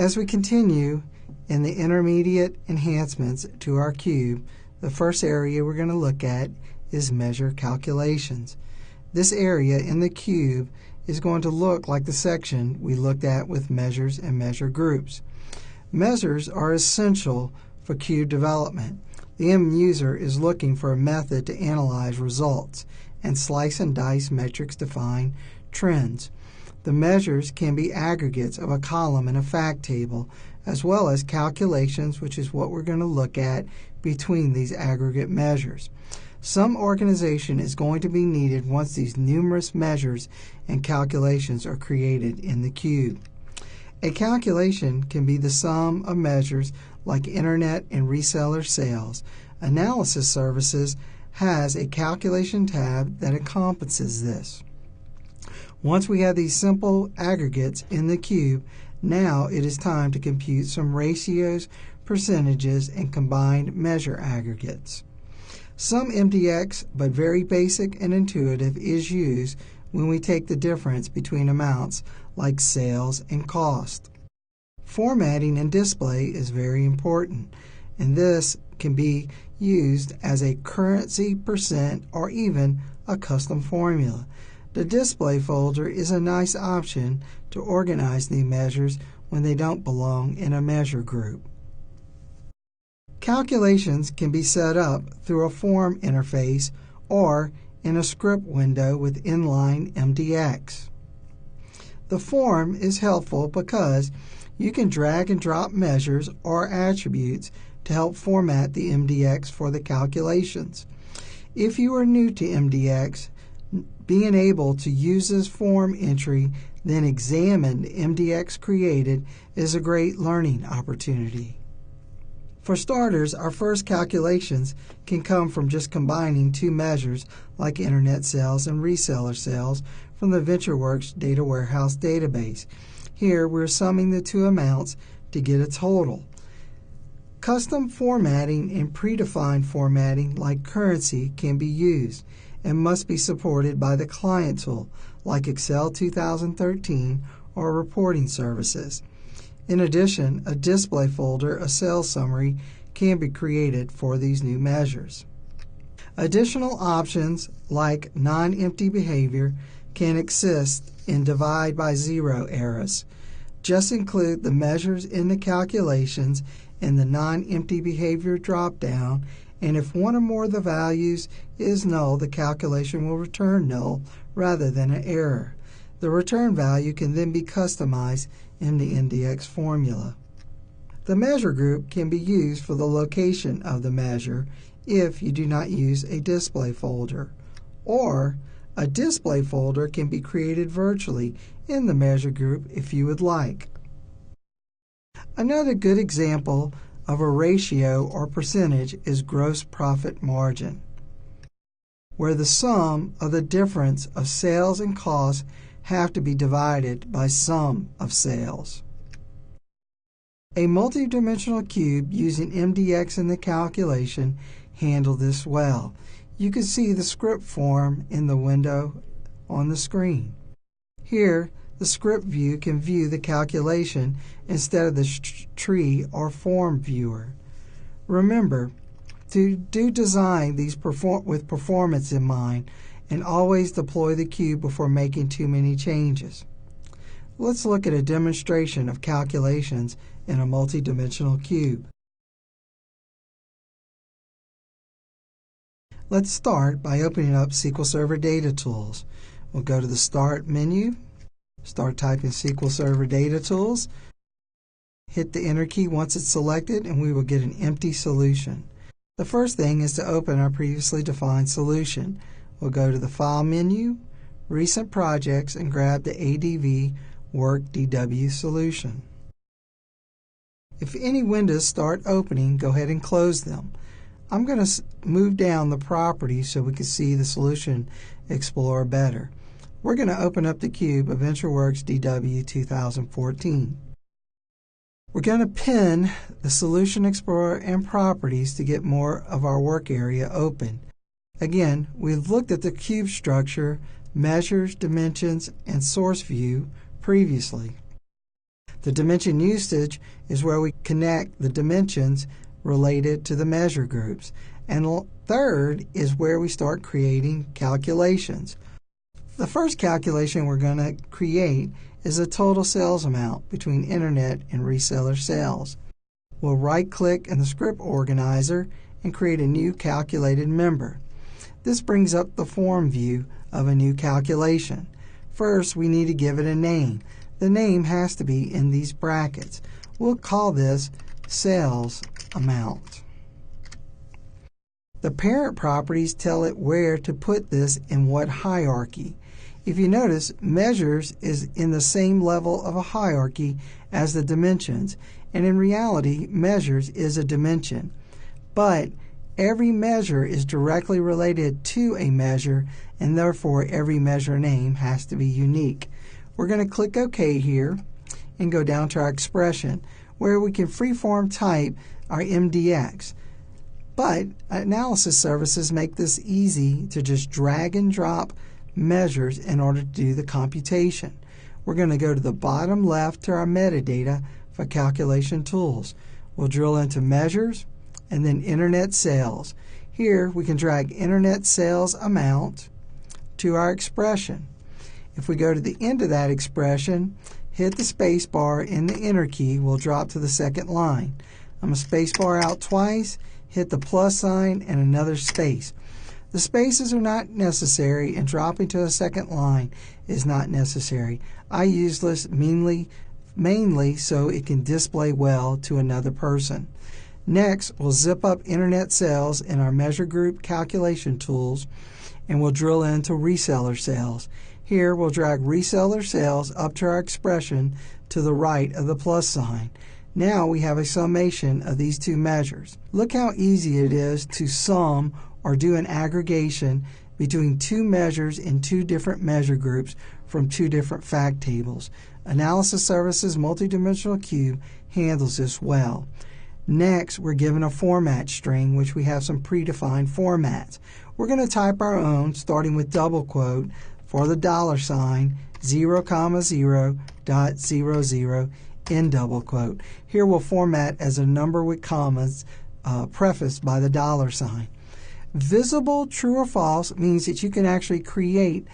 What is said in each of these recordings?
As we continue in the intermediate enhancements to our cube, the first area we're going to look at is measure calculations. This area in the cube is going to look like the section we looked at with measures and measure groups. Measures are essential for cube development. The end user is looking for a method to analyze results, and slice and dice metrics define trends. The measures can be aggregates of a column in a fact table, as well as calculations, which is what we're going to look at between these aggregate measures. Some organization is going to be needed once these numerous measures and calculations are created in the cube. A calculation can be the sum of measures like internet and reseller sales. Analysis Services has a calculation tab that encompasses this. Once we have these simple aggregates in the cube, now it is time to compute some ratios, percentages, and combined measure aggregates. Some MDX, but very basic and intuitive, is used when we take the difference between amounts like sales and cost. Formatting and display is very important, and this can be used as a currency percent or even a custom formula. The display folder is a nice option to organize the measures when they don't belong in a measure group. Calculations can be set up through a form interface or in a script window with inline MDX. The form is helpful because you can drag and drop measures or attributes to help format the MDX for the calculations. If you are new to MDX, being able to use this form entry, then examine the MDX created, is a great learning opportunity. For starters, our first calculations can come from just combining two measures like internet sales and reseller sales from the VentureWorks Data Warehouse database. Here we're summing the two amounts to get a total. Custom formatting and predefined formatting like currency can be used and must be supported by the client tool like Excel 2013 or reporting services. In addition, a display folder, a sales summary, can be created for these new measures. Additional options like non-empty behavior can exist in divide by zero eras. Just include the measures in the calculations in the non-empty behavior drop-down, and if one or more of the values is null, the calculation will return null rather than an error. The return value can then be customized in the MDX formula. The measure group can be used for the location of the measure if you do not use a display folder, or a display folder can be created virtually in the measure group if you would like. Another good example of a ratio or percentage is gross profit margin, where the sum of the difference of sales and costs have to be divided by sum of sales. A multidimensional cube using MDX in the calculation handled this well. You can see the script form in the window on the screen. Here, the script view can view the calculation instead of the tree or form viewer. Remember to design these with performance in mind, and always deploy the cube before making too many changes. Let's look at a demonstration of calculations in a multidimensional cube. Let's start by opening up SQL Server Data Tools. We'll go to the Start menu, start typing SQL Server Data Tools, hit the Enter key once it's selected, and we will get an empty solution. The first thing is to open our previously defined solution. We'll go to the File menu, Recent Projects, and grab the ADV Work DW solution. If any windows start opening, go ahead and close them. I'm going to move down the properties so we can see the Solution Explorer better. We're going to open up the cube of VentureWorks DW 2014. We're going to pin the Solution Explorer and Properties to get more of our work area open. Again, we've looked at the cube structure, measures, dimensions, and source view previously. The dimension usage is where we connect the dimensions related to the measure groups. And third is where we start creating calculations. The first calculation we're going to create is a total sales amount between internet and reseller sales. We'll right-click in the script organizer and create a new calculated member. This brings up the form view of a new calculation. First, we need to give it a name. The name has to be in these brackets. We'll call this sales amount. The parent properties tell it where to put this in what hierarchy. If you notice, measures is in the same level of a hierarchy as the dimensions, and in reality, measures is a dimension. But every measure is directly related to a measure, and therefore every measure name has to be unique. We're going to click OK here and go down to our expression, where we can freeform type our MDX. But analysis services make this easy to just drag and drop measures in order to do the computation. We're going to go to the bottom left to our metadata for calculation tools. We'll drill into measures and then internet sales. Here we can drag internet sales amount to our expression. If we go to the end of that expression, hit the space bar in the enter key, we'll drop to the second line. I'm going to space bar out twice, hit the plus sign and another space. The spaces are not necessary, and dropping to a second line is not necessary. I use this mainly so it can display well to another person. Next, we'll zip up internet sales in our measure group calculation tools, and we'll drill into reseller sales. Here we'll drag reseller sales up to our expression to the right of the plus sign. Now we have a summation of these two measures. Look how easy it is to sum or do an aggregation between two measures in two different measure groups from two different fact tables. Analysis Services Multidimensional Cube handles this well. Next, we're given a format string, which we have some predefined formats. We're going to type our own, starting with double quote for the $sign 0,0.00 in double quote. Here we'll format as a number with commas prefaced by the $sign. Visible true or false means that you can actually create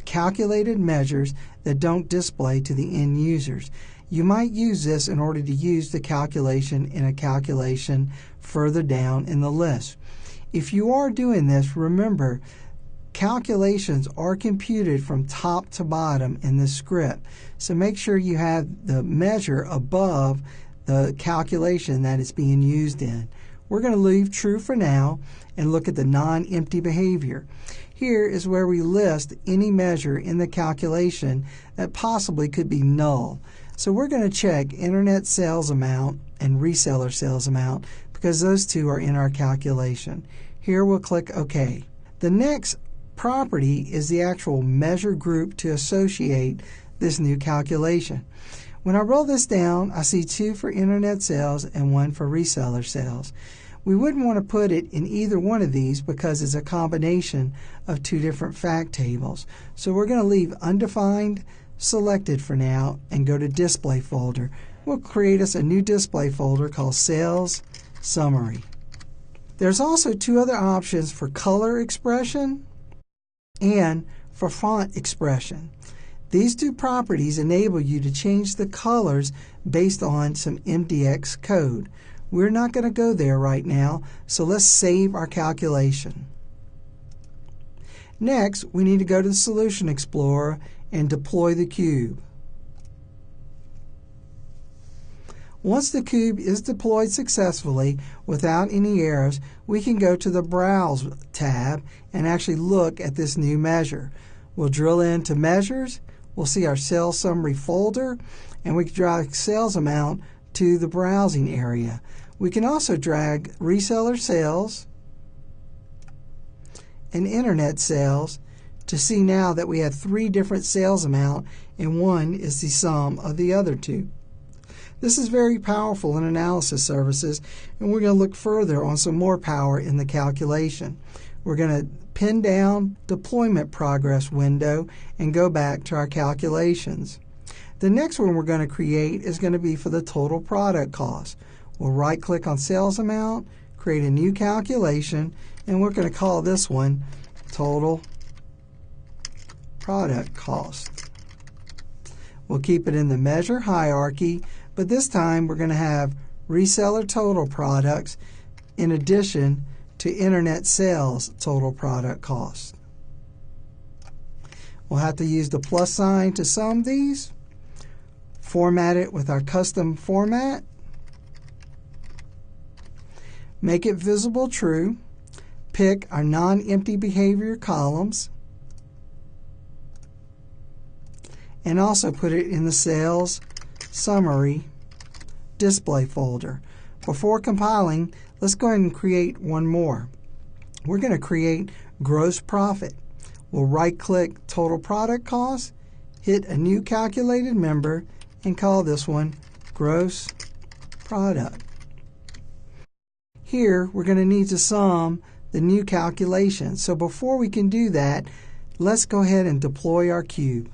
calculated measures that don't display to the end users. You might use this in order to use the calculation in a calculation further down in the list. If you are doing this, remember, calculations are computed from top to bottom in the script. So make sure you have the measure above the calculation that it's being used in. We're going to leave true for now and look at the non-empty behavior. Here is where we list any measure in the calculation that possibly could be null. So we're going to check internet sales amount and reseller sales amount because those two are in our calculation. Here we'll click OK. The next property is the actual measure group to associate this new calculation. When I roll this down, I see 2 for internet sales and 1 for reseller sales. We wouldn't want to put it in either one of these because it's a combination of 2 different fact tables. So we're going to leave undefined selected for now and go to display folder. We'll create us a new display folder called sales summary. There's also 2 other options for color expression and for font expression. These 2 properties enable you to change the colors based on some MDX code. We're not going to go there right now, so let's save our calculation. Next, we need to go to the Solution Explorer and deploy the cube. Once the cube is deployed successfully without any errors, we can go to the Browse tab and actually look at this new measure. We'll drill into Measures, we'll see our sales summary folder, and we can drag sales amount to the browsing area. We can also drag reseller sales and internet sales to see now that we have 3 different sales amount and one is the sum of the other 2. This is very powerful in analysis services, and we're going to look further on some more power in the calculation. We're going to pin down deployment progress window and go back to our calculations. The next one we're going to create is going to be for the total product cost. We'll right-click on sales amount, create a new calculation, and we're going to call this one total product cost. We'll keep it in the measure hierarchy, but this time we're going to have reseller total products in addition to internet sales total product cost. We'll have to use the plus sign to sum these, format it with our custom format, make it visible true, pick our non-empty behavior columns, and also put it in the sales summary display folder. Before compiling, let's go ahead and create one more. We're going to create gross profit. We'll right-click total product cost, hit a new calculated member, and call this one gross product. Here, we're going to need to sum the new calculation. So before we can do that, let's go ahead and deploy our cube.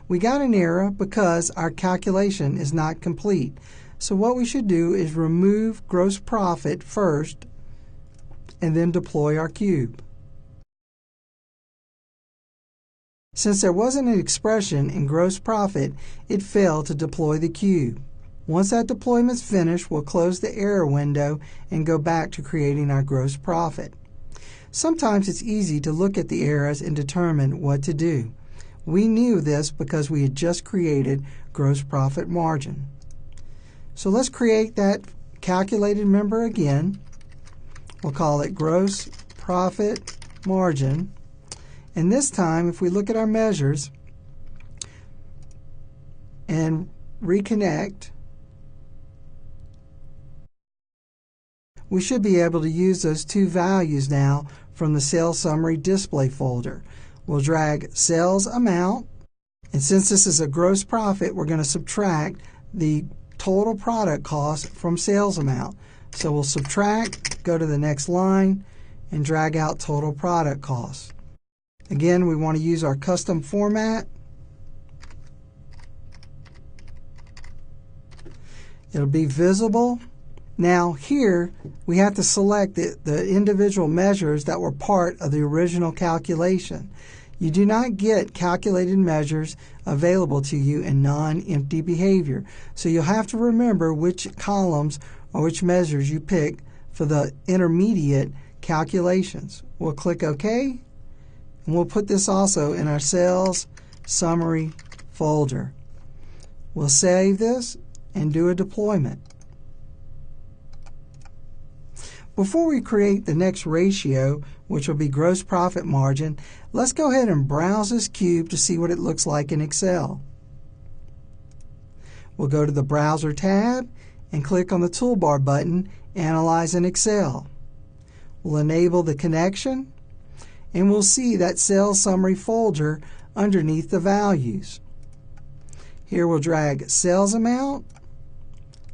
We got an error because our calculation is not complete. So what we should do is remove gross profit first and then deploy our cube. Since there wasn't an expression in gross profit, it failed to deploy the cube. Once that deployment's finished, we'll close the error window and go back to creating our gross profit. Sometimes it's easy to look at the errors and determine what to do. We knew this because we had just created gross profit margin. So let's create that calculated member again. We'll call it gross profit margin. And this time, if we look at our measures and reconnect, we should be able to use those two values now from the sales summary display folder. We'll drag sales amount, and since this is a gross profit, we're going to subtract the total product cost from sales amount. So we'll subtract, go to the next line, and drag out total product cost. Again, we want to use our custom format. It'll be visible. Now here, we have to select the individual measures that were part of the original calculation. You do not get calculated measures available to you in non-empty behavior. So you'll have to remember which columns or which measures you pick for the intermediate calculations. We'll click OK, and we'll put this also in our sales summary folder. We'll save this and do a deployment. Before we create the next ratio, which will be gross profit margin, let's go ahead and browse this cube to see what it looks like in Excel. We'll go to the Browser tab and click on the toolbar button, Analyze in Excel. We'll enable the connection, and we'll see that sales summary folder underneath the values. Here we'll drag sales amount,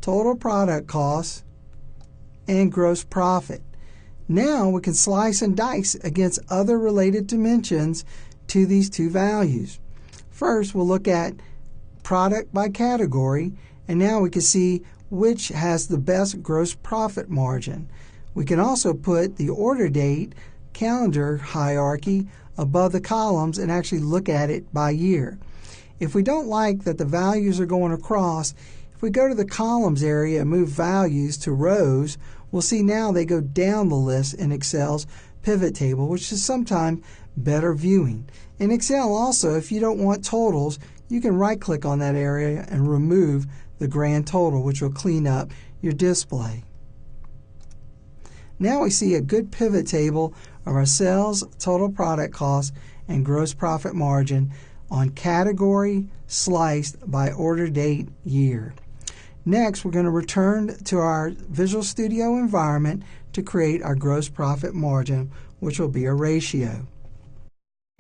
total product cost, and gross profit. Now we can slice and dice against other related dimensions to these two values. First, we'll look at product by category, and now we can see which has the best gross profit margin. We can also put the order date calendar hierarchy above the columns and actually look at it by year. If we don't like that the values are going across, if we go to the columns area and move values to rows, we'll see now they go down the list in Excel's pivot table, which is sometimes better viewing. In Excel also, if you don't want totals, you can right-click on that area and remove the grand total, which will clean up your display. Now we see a good pivot table of our sales, total product cost, and gross profit margin on category sliced by order date year. Next, we're going to return to our Visual Studio environment to create our gross profit margin, which will be a ratio.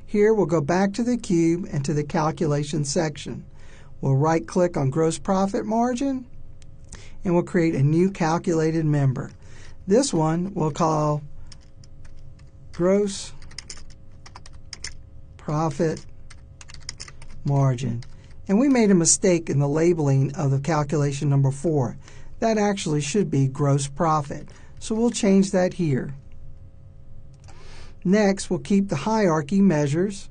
Here, we'll go back to the cube and to the calculation section. We'll right-click on gross profit margin, and we'll create a new calculated member. This one we'll call gross profit margin. And we made a mistake in the labeling of the calculation number 4. That actually should be gross profit. So we'll change that here. Next, we'll keep the hierarchy measures,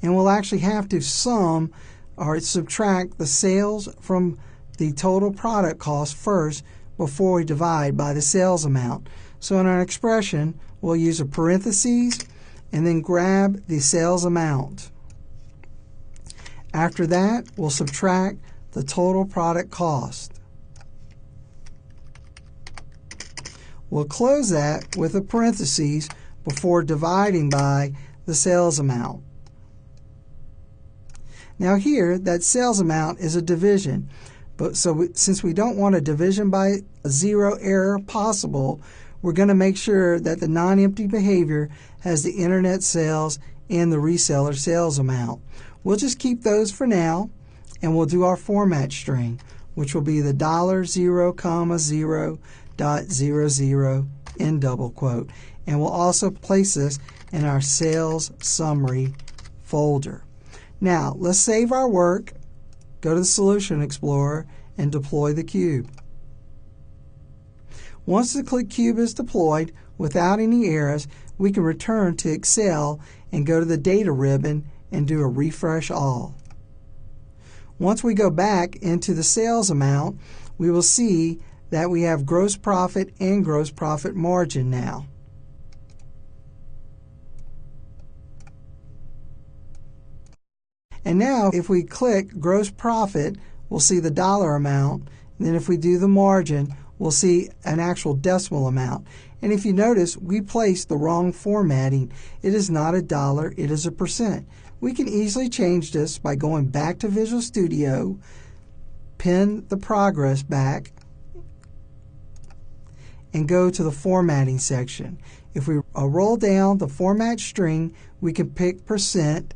and we'll actually have to sum or subtract the sales from the total product cost first before we divide by the sales amount. So in our expression, we'll use a parentheses and then grab the sales amount. After that, we'll subtract the total product cost. We'll close that with a parentheses before dividing by the sales amount. Now here, that sales amount is a division, but since we don't want a division by zero error possible, we're going to make sure that the non-empty behavior has the internet sales and the reseller sales amount. We'll just keep those for now, and we'll do our format string, which will be the $0,0.00 in double quote. And we'll also place this in our sales summary folder. Now, let's save our work, go to the Solution Explorer, and deploy the cube. Once the cube is deployed without any errors, we can return to Excel and go to the Data ribbon and do a refresh all. Once we go back into the sales amount, we will see that we have gross profit and gross profit margin now. And now if we click gross profit, we'll see the dollar amount. And then if we do the margin, we'll see an actual decimal amount. And if you notice, we placed the wrong formatting. It is not a dollar, it is a percent. We can easily change this by going back to Visual Studio, pin the progress back, and go to the formatting section. If we roll down the format string, we can pick percent,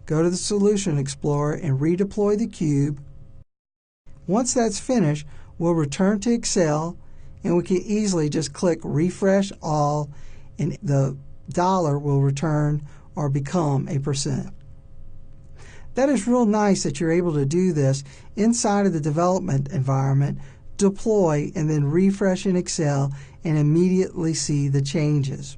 go to the Solution Explorer and redeploy the cube. Once that's finished, we'll return to Excel, and we can easily just click refresh all, and the dollar will return or become a percent. That is real nice that you're able to do this inside of the development environment, deploy, and then refresh in Excel and immediately see the changes.